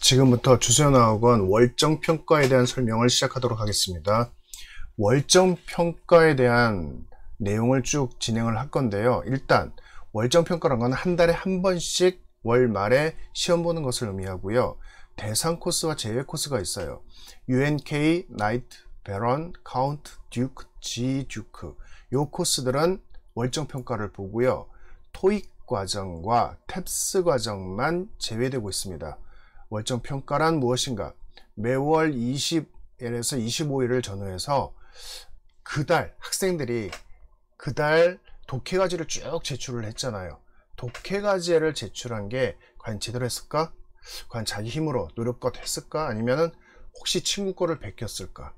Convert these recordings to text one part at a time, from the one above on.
지금부터 주소연화학원 월정평가에 대한 설명을 시작하도록 하겠습니다. 월정평가에 대한 내용을 쭉 진행을 할 건데요. 일단 월정평가란 건 한 달에 한 번씩 월 말에 시험 보는 것을 의미하고요. 대상 코스와 제외 코스가 있어요. UNK, 나이트, 베런, 카운트, 듀크, G-듀크 요 코스들은 월정평가를 보고요. 토익 과정과 탭스 과정만 제외되고 있습니다. 월정평가란 무엇인가? 매월 20일에서 25일을 전후해서 그달 학생들이 그달 독해과제를 쭉 제출을 했잖아요. 독해과제를 제출한 게 과연 제대로 했을까? 과연 자기 힘으로 노력껏 했을까? 아니면은 혹시 친구 거를 베꼈을까?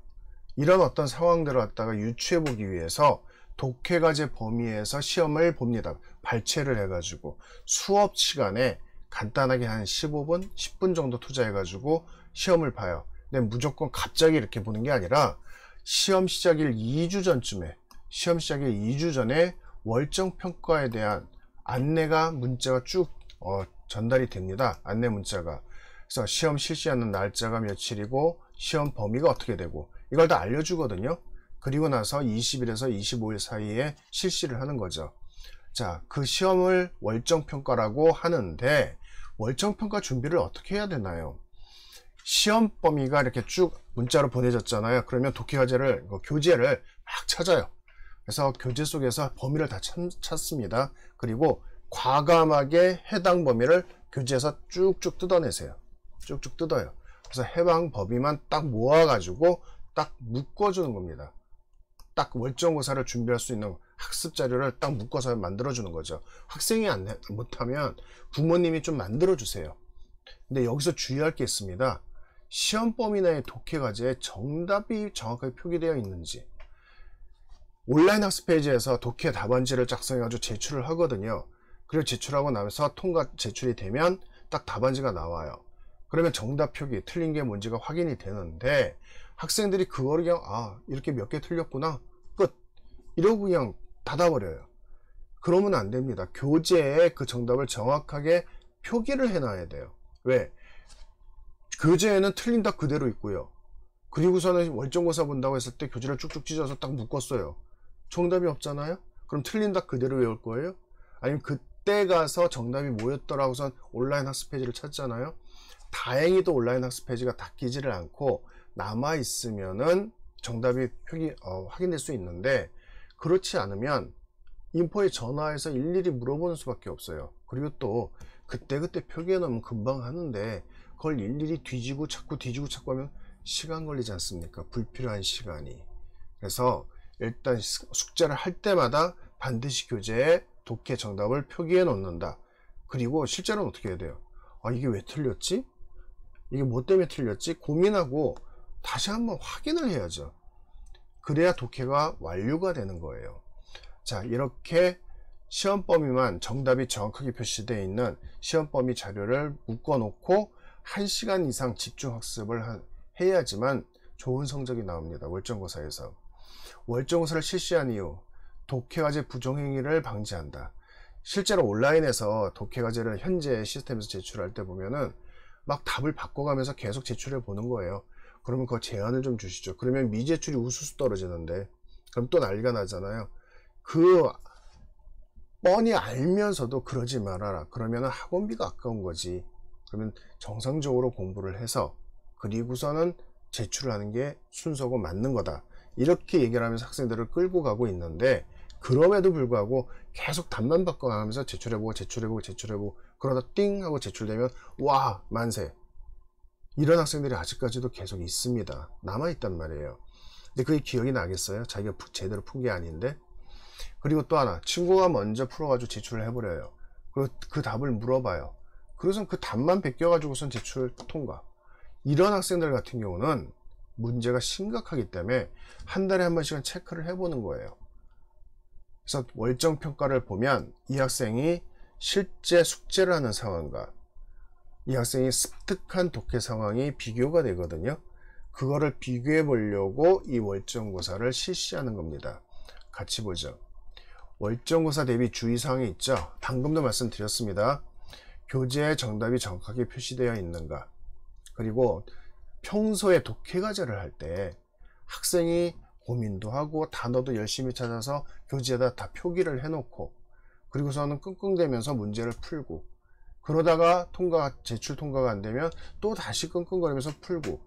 이런 어떤 상황들을 갖다가 유추해 보기 위해서 독해과제 범위에서 시험을 봅니다. 발췌를 해가지고 수업 시간에 간단하게 한 15분, 10분 정도 투자해가지고 시험을 봐요. 근데 무조건 갑자기 이렇게 보는 게 아니라 시험 시작일 2주 전쯤에, 시험 시작일 2주 전에 월정평가에 대한 안내가 문자가 쭉 전달이 됩니다. 안내 문자가. 그래서 시험 실시하는 날짜가 며칠이고 시험 범위가 어떻게 되고 이걸 다 알려주거든요. 그리고 나서 20일에서 25일 사이에 실시를 하는 거죠. 자, 그 시험을 월정평가라고 하는데 월정평가 준비를 어떻게 해야 되나요? 시험 범위가 이렇게 쭉 문자로 보내졌잖아요. 그러면 독해과제를, 교재를 막 찾아요. 그래서 교재 속에서 범위를 다 찾습니다. 그리고 과감하게 해당 범위를 교재에서 쭉쭉 뜯어내세요. 쭉쭉 뜯어요. 그래서 해당 범위만 딱 모아가지고 딱 묶어주는 겁니다. 딱 월정고사를 준비할 수 있는 학습 자료를 딱 묶어서 만들어주는 거죠. 학생이 못하면 부모님이 좀 만들어주세요. 근데 여기서 주의할 게 있습니다. 시험 범위内독해과제에 정답이 정확하게 표기되어 있는지. 온라인 학습 페이지에서 독해 답안지를 작성해가지고 제출을 하거든요. 그리고 제출하고 나서 통과 제출이 되면 딱 답안지가 나와요. 그러면 정답 표기, 틀린 게 뭔지가 확인이 되는데 학생들이 그거를 그냥 이렇게 몇 개 틀렸구나 끝 이러고 그냥 닫아버려요. 그러면 안 됩니다. 교재에 그 정답을 정확하게 표기를 해놔야 돼요. 왜? 교재에는 틀린 답 그대로 있고요. 그리고서는 월정고사 본다고 했을 때 교재를 쭉쭉 찢어서 딱 묶었어요. 정답이 없잖아요. 그럼 틀린 답 그대로 외울 거예요? 아니면 그때 가서 정답이 뭐였더라고선 온라인 학습 페이지를 찾잖아요. 다행히도 온라인 학습 페이지가 닫히지를 않고 남아 있으면은 정답이 확인될 수 있는데 그렇지 않으면 인포에 전화해서 일일이 물어보는 수밖에 없어요. 그리고 또 그때그때 표기해 놓으면 금방 하는데 그걸 일일이 뒤지고 찾고 하면 시간 걸리지 않습니까? 불필요한 시간이. 그래서 일단 숙제를 할 때마다 반드시 교재에 독해 정답을 표기해 놓는다. 그리고 실제로는 어떻게 해야 돼요? 이게 왜 틀렸지? 이게 뭐 때문에 틀렸지? 고민하고 다시 한번 확인을 해야죠. 그래야 독해가 완료가 되는 거예요. 자, 이렇게 시험 범위만 정답이 정확하게 표시되어 있는 시험 범위 자료를 묶어 놓고 1시간 이상 집중 학습을 해야지만 좋은 성적이 나옵니다. 월정고사에서. 월정고사를 실시한 이후 독해과제 부정행위를 방지한다. 실제로 온라인에서 독해과제를 현재 시스템에서 제출할 때 보면은 막 답을 바꿔가면서 계속 제출해 보는 거예요. 그러면 그 제한을 좀 주시죠. 그러면 미제출이 우수수 떨어지는데 그럼 또 난리가 나잖아요. 그 뻔히 알면서도 그러지 말아라. 그러면 학원비가 아까운 거지. 그러면 정상적으로 공부를 해서 그리고서는 제출을 하는 게 순서고 맞는 거다. 이렇게 얘기를 하면서 학생들을 끌고 가고 있는데 그럼에도 불구하고 계속 답만 바꿔가면서 제출해보고 그러다 띵 하고 제출되면 와 만세. 이런 학생들이 아직까지도 계속 있습니다. 남아있단 말이에요. 근데 그게 기억이 나겠어요? 자기가 제대로 푼 게 아닌데. 그리고 또 하나, 친구가 먼저 풀어가지고 제출을 해버려요. 그리고 그 답을 물어봐요. 그래서 그 답만 베껴가지고선 제출 통과. 이런 학생들 같은 경우는 문제가 심각하기 때문에 한 달에 한 번씩은 체크를 해보는 거예요. 그래서 월정평가를 보면 이 학생이 실제 숙제를 하는 상황과 이 학생이 습득한 독해 상황이 비교가 되거든요. 그거를 비교해 보려고 이 월정고사를 실시하는 겁니다. 같이 보죠. 월정고사 대비 주의사항이 있죠. 방금도 말씀드렸습니다. 교재에 정답이 정확하게 표시되어 있는가, 그리고 평소에 독해과제를 할 때 학생이 고민도 하고 단어도 열심히 찾아서 교재에다 다 표기를 해놓고 그리고서는 끙끙대면서 문제를 풀고 그러다가 제출 통과가 안 되면 또 다시 끙끙거리면서 풀고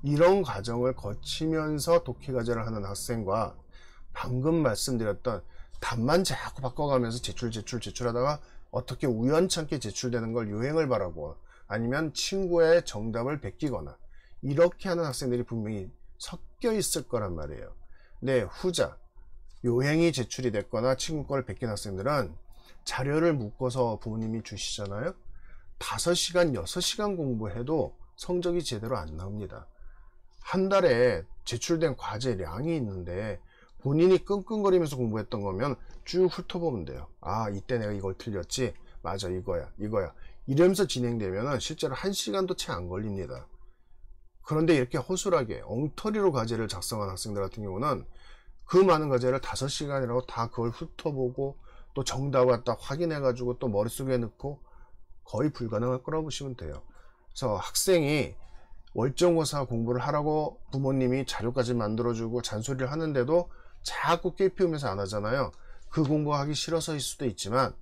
이런 과정을 거치면서 독해과제를 하는 학생과 방금 말씀드렸던 답만 자꾸 바꿔가면서 제출하다가 어떻게 우연찮게 제출되는 걸 유행을 바라고 아니면 친구의 정답을 베끼거나 이렇게 하는 학생들이 분명히 섞여 있을 거란 말이에요. 근데 후자, 요행이 제출이 됐거나 친구 거를 베낀 학생들은 자료를 묶어서 부모님이 주시잖아요. 5시간, 6시간 공부해도 성적이 제대로 안 나옵니다. 한 달에 제출된 과제량이 있는데 본인이 끙끙거리면서 공부했던 거면 쭉 훑어보면 돼요. 아, 이때 내가 이걸 틀렸지? 맞아, 이거야. 이러면서 진행되면 실제로 1시간도 채 안 걸립니다. 그런데 이렇게 허술하게 엉터리로 과제를 작성한 학생들 같은 경우는 그 많은 과제를 5시간이라고 다 그걸 훑어보고 또 정답을 갖다 확인해가지고 또 머릿속에 넣고 거의 불가능할 거라고 보시면 돼요. 그래서 학생이 월정고사 공부를 하라고 부모님이 자료까지 만들어주고 잔소리를 하는데도 자꾸 깨피우면서 안 하잖아요. 그 공부하기 싫어서일 수도 있지만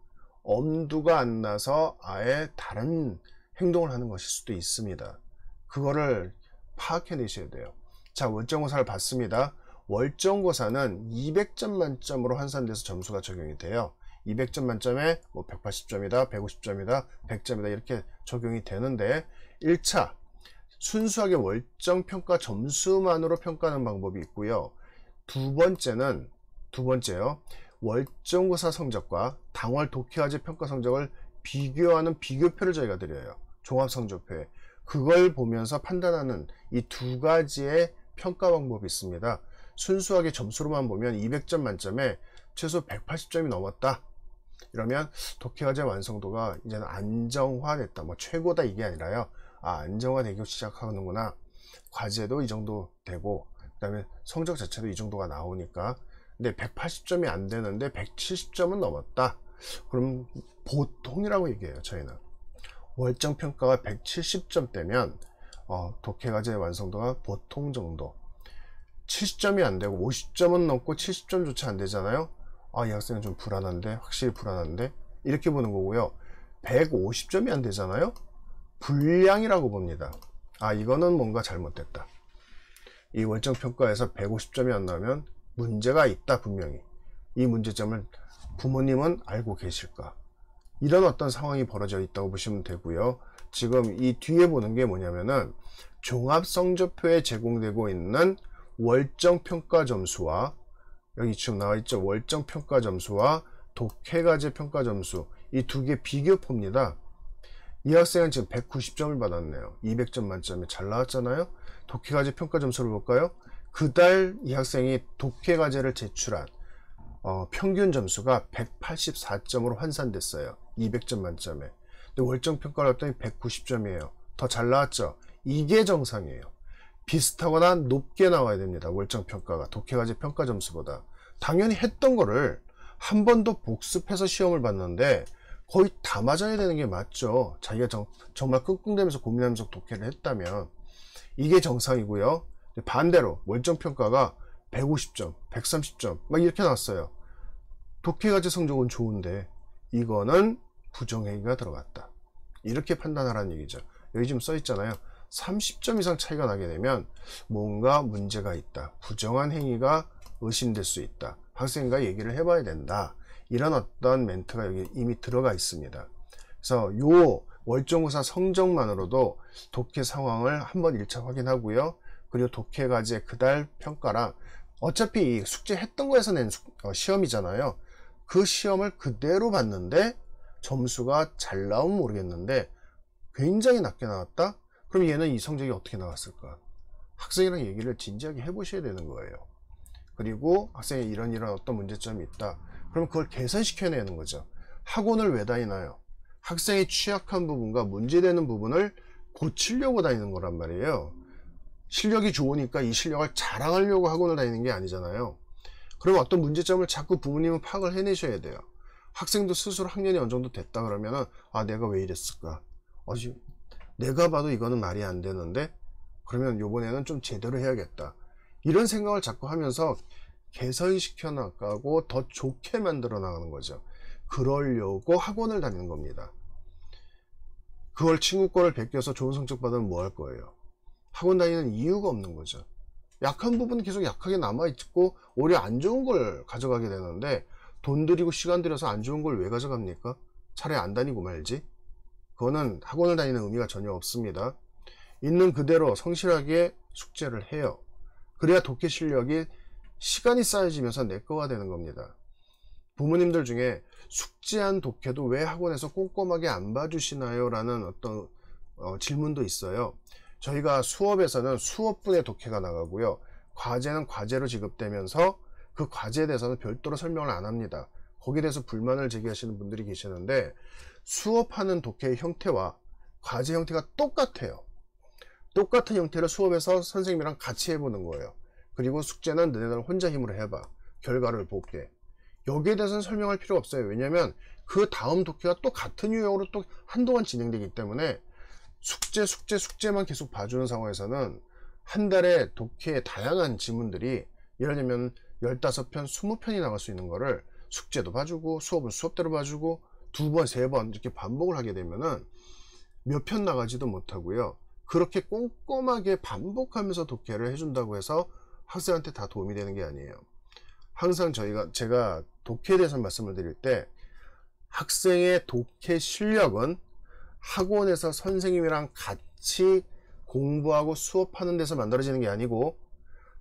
엄두가 안 나서 아예 다른 행동을 하는 것일 수도 있습니다. 그거를 파악해내셔야 돼요. 자, 월정고사를 봤습니다. 월정고사는 200점 만점으로 환산돼서 점수가 적용이 돼요. 200점 만점에 뭐 180점이다, 150점이다, 100점이다 이렇게 적용이 되는데 1차 순수하게 월정평가 점수만으로 평가하는 방법이 있고요. 두 번째요. 월정고사 성적과 당월 독해과제 평가 성적을 비교하는 비교표를 저희가 드려요. 종합성적표에. 그걸 보면서 판단하는 이 두 가지의 평가 방법이 있습니다. 순수하게 점수로만 보면 200점 만점에 최소 180점이 넘었다. 이러면 독해과제 완성도가 이제는 안정화됐다. 뭐 최고다 이게 아니라요. 아, 안정화되기 시작하는구나. 과제도 이 정도 되고 그 다음에 성적 자체도 이 정도가 나오니까 근데 180점이 안 되는데 170점은 넘었다. 그럼 보통이라고 얘기해요. 저희는 월정평가가 170점대면 독해과제 완성도가 보통 정도 70점이 안 되고 50점은 넘고 70점조차 안 되잖아요. 아, 이 학생은 좀 불안한데 확실히 불안한데 이렇게 보는 거고요. 150점이 안 되잖아요. 불량이라고 봅니다. 아, 이거는 뭔가 잘못됐다. 이 월정평가에서 150점이 안 나오면 문제가 있다. 분명히 이 문제점을 부모님은 알고 계실까? 이런 어떤 상황이 벌어져 있다고 보시면 되고요. 지금 이 뒤에 보는 게 뭐냐면은 종합성적표에 제공되고 있는 월정평가 점수와 여기 지금 나와 있죠. 월정평가 점수와 독해과제 평가 점수 이 두 개 비교표입니다. 이 학생은 지금 190점을 받았네요. 200점 만점에 잘 나왔잖아요. 독해과제 평가 점수를 볼까요? 그달 이 학생이 독해과제를 제출한 평균 점수가 184점으로 환산됐어요. 200점 만점에. 근데 월정평가를 했더니 190점이에요. 더 잘 나왔죠? 이게 정상이에요. 비슷하거나 높게 나와야 됩니다. 월정평가가 독해과제 평가 점수보다. 당연히 했던 거를 한 번 더 복습해서 시험을 봤는데 거의 다 맞아야 되는 게 맞죠. 자기가 정말 끙끙대면서 고민하면서 독해를 했다면 이게 정상이고요. 반대로 월정평가가 150점, 130점 막 이렇게 나왔어요. 독해과제 성적은 좋은데 이거는 부정행위가 들어갔다. 이렇게 판단하라는 얘기죠. 여기 지금 써 있잖아요. 30점 이상 차이가 나게 되면 뭔가 문제가 있다. 부정한 행위가 의심될 수 있다. 학생과 얘기를 해봐야 된다. 이런 어떤 멘트가 여기 이미 들어가 있습니다. 그래서 요 월정고사 성적만으로도 독해 상황을 한번 1차 확인하고요. 그리고 독해과제 그달 평가랑 어차피 숙제 했던 거에서 낸 시험이잖아요. 그 시험을 그대로 봤는데 점수가 잘 나오면 모르겠는데 굉장히 낮게 나왔다? 그럼 얘는 이 성적이 어떻게 나왔을까? 학생이랑 얘기를 진지하게 해보셔야 되는 거예요. 그리고 학생이 이런 어떤 문제점이 있다. 그럼 그걸 개선시켜내는 거죠. 학원을 왜 다니나요? 학생이 취약한 부분과 문제되는 부분을 고치려고 다니는 거란 말이에요. 실력이 좋으니까 이 실력을 자랑하려고 학원을 다니는 게 아니잖아요. 그럼 어떤 문제점을 자꾸 부모님은 파악을 해내셔야 돼요. 학생도 스스로 학년이 어느 정도 됐다 그러면은 아, 내가 왜 이랬을까? 내가 봐도 이거는 말이 안 되는데 그러면 요번에는 좀 제대로 해야겠다. 이런 생각을 자꾸 하면서 개선시켜 나가고 더 좋게 만들어 나가는 거죠. 그러려고 학원을 다니는 겁니다. 그걸 친구 거를 베껴서 좋은 성적 받으면 뭐 할 거예요? 학원 다니는 이유가 없는 거죠. 약한 부분은 계속 약하게 남아있고 오히려 안 좋은 걸 가져가게 되는데 돈 들이고 시간 들여서 안 좋은 걸 왜 가져갑니까? 차라리 안 다니고 말지. 그거는 학원을 다니는 의미가 전혀 없습니다. 있는 그대로 성실하게 숙제를 해요. 그래야 독해 실력이 시간이 쌓여지면서 내 거가 되는 겁니다. 부모님들 중에 숙제한 독해도 왜 학원에서 꼼꼼하게 안 봐주시나요? 라는 어떤 질문도 있어요. 저희가 수업에서는 수업분의 독해가 나가고요. 과제는 과제로 지급되면서 그 과제에 대해서는 별도로 설명을 안 합니다. 거기에 대해서 불만을 제기하시는 분들이 계시는데 수업하는 독해의 형태와 과제 형태가 똑같아요. 똑같은 형태를 수업에서 선생님이랑 같이 해보는 거예요. 그리고 숙제는 너네들 혼자 힘으로 해봐. 결과를 볼게. 여기에 대해서는 설명할 필요가 없어요. 왜냐하면 그 다음 독해가 또 같은 유형으로 또 한동안 진행되기 때문에 숙제만 계속 봐주는 상황에서는 한 달에 독해의 다양한 지문들이 예를 들면 15편, 20편이 나갈 수 있는 거를 숙제도 봐주고 수업은 수업대로 봐주고 2번, 3번 이렇게 반복을 하게 되면은 몇 편 나가지도 못하고요. 그렇게 꼼꼼하게 반복하면서 독해를 해준다고 해서 학생한테 다 도움이 되는 게 아니에요. 항상 제가 독해에 대해서 말씀을 드릴 때 학생의 독해 실력은 학원에서 선생님이랑 같이 공부하고 수업하는 데서 만들어지는 게 아니고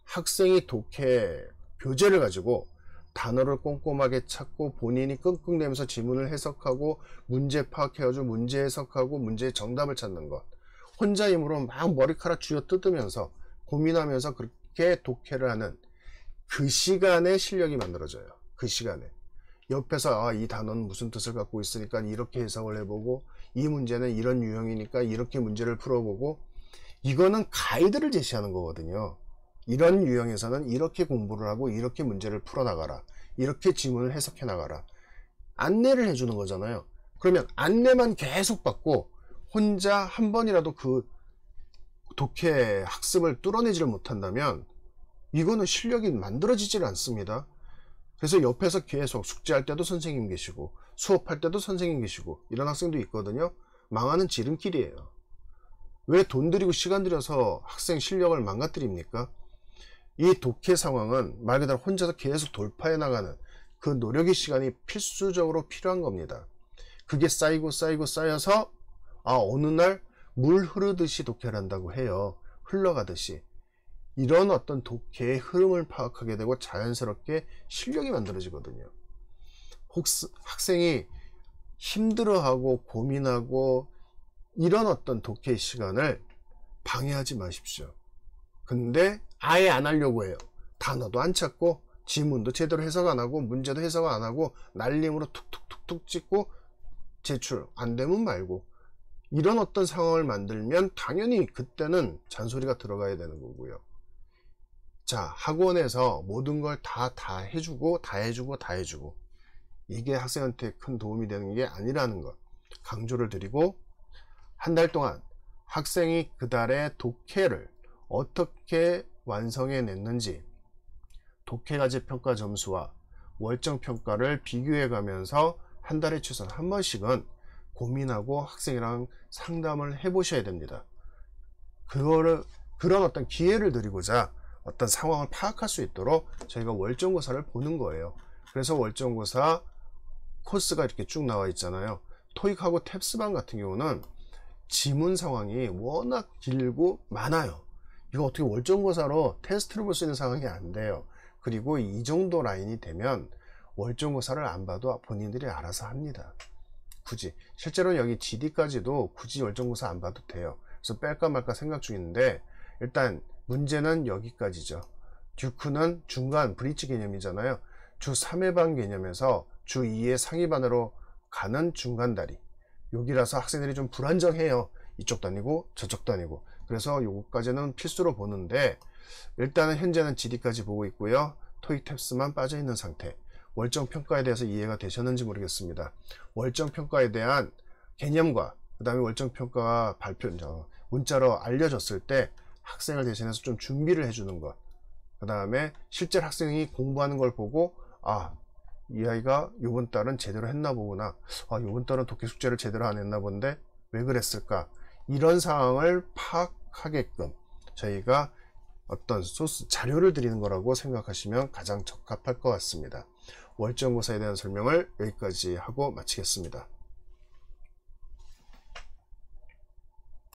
학생이 독해 교재를 가지고 단어를 꼼꼼하게 찾고 본인이 끙끙대면서 지문을 해석하고 문제 파악해가지고 문제 해석하고 문제의 정답을 찾는 것. 혼자 힘으로 막 머리카락 쥐어 뜯으면서 고민하면서 그렇게 독해를 하는 그 시간에 실력이 만들어져요. 그 시간에. 옆에서 이 단어는 무슨 뜻을 갖고 있으니까 이렇게 해석을 해보고 이 문제는 이런 유형이니까 이렇게 문제를 풀어보고 이거는 가이드를 제시하는 거거든요. 이런 유형에서는 이렇게 공부를 하고 이렇게 문제를 풀어나가라. 이렇게 지문을 해석해 나가라. 안내를 해주는 거잖아요. 그러면 안내만 계속 받고 혼자 한 번이라도 그 독해 학습을 뚫어내지를 못한다면 이거는 실력이 만들어지질 않습니다. 그래서 옆에서 계속 숙제할 때도 선생님 계시고 수업할 때도 선생님 계시고 이런 학생도 있거든요. 망하는 지름길이에요. 왜 돈 들이고 시간 들여서 학생 실력을 망가뜨립니까? 이 독해 상황은 말 그대로 혼자서 계속 돌파해 나가는 그 노력의 시간이 필수적으로 필요한 겁니다. 그게 쌓여서 어느 날 물 흐르듯이 독해를 한다고 해요. 흘러가듯이. 이런 어떤 독해의 흐름을 파악하게 되고 자연스럽게 실력이 만들어지거든요. 학생이 힘들어하고 고민하고 이런 어떤 독해의 시간을 방해하지 마십시오. 근데 아예 안 하려고 해요. 단어도 안 찾고 지문도 제대로 해석 안 하고 문제도 해석 안 하고 날림으로 툭툭툭툭 찍고 제출 안 되면 말고 이런 어떤 상황을 만들면 당연히 그때는 잔소리가 들어가야 되는 거고요. 자, 학원에서 모든 걸 다 해주고 이게 학생한테 큰 도움이 되는 게 아니라는 것 강조를 드리고 한 달 동안 학생이 그 달에 독해를 어떻게 완성해 냈는지 독해과제 평가 점수와 월정 평가를 비교해 가면서 한 달에 최소한 한 번씩은 고민하고 학생이랑 상담을 해 보셔야 됩니다. 그런 어떤 기회를 드리고자 어떤 상황을 파악할 수 있도록 저희가 월정고사를 보는 거예요. 그래서 월정고사 코스가 이렇게 쭉 나와 있잖아요. 토익하고 탭스반 같은 경우는 지문 상황이 워낙 길고 많아요. 이거 어떻게 월정고사로 테스트를 볼 수 있는 상황이 안 돼요. 그리고 이 정도 라인이 되면 월정고사를 안 봐도 본인들이 알아서 합니다. 굳이 실제로는 여기 GD까지도 굳이 월정고사 안 봐도 돼요. 그래서 뺄까 말까 생각 중인데 일단 문제는 여기까지죠. 듀크는 중간 브릿지 개념이잖아요. 주 3회 반 개념에서 주 2회 상위반으로 가는 중간 다리. 여기라서 학생들이 좀 불안정해요. 이쪽도 아니고 저쪽도 아니고. 그래서 요거까지는 필수로 보는데 일단은 현재는 GD까지 보고 있고요. 토익 탭스만 빠져있는 상태. 월정 평가에 대해서 이해가 되셨는지 모르겠습니다. 월정 평가에 대한 개념과 그 다음에 월정평가가 문자로 알려졌을 때 학생을 대신해서 좀 준비를 해주는 것. 그 다음에 실제 학생이 공부하는 걸 보고, 아, 이 아이가 요번 달은 제대로 했나 보구나. 아, 요번 달은 독해 숙제를 제대로 안 했나 본데 왜 그랬을까? 이런 상황을 파악하게끔 저희가 어떤 소스 자료를 드리는 거라고 생각하시면 가장 적합할 것 같습니다. 월정고사에 대한 설명을 여기까지 하고 마치겠습니다.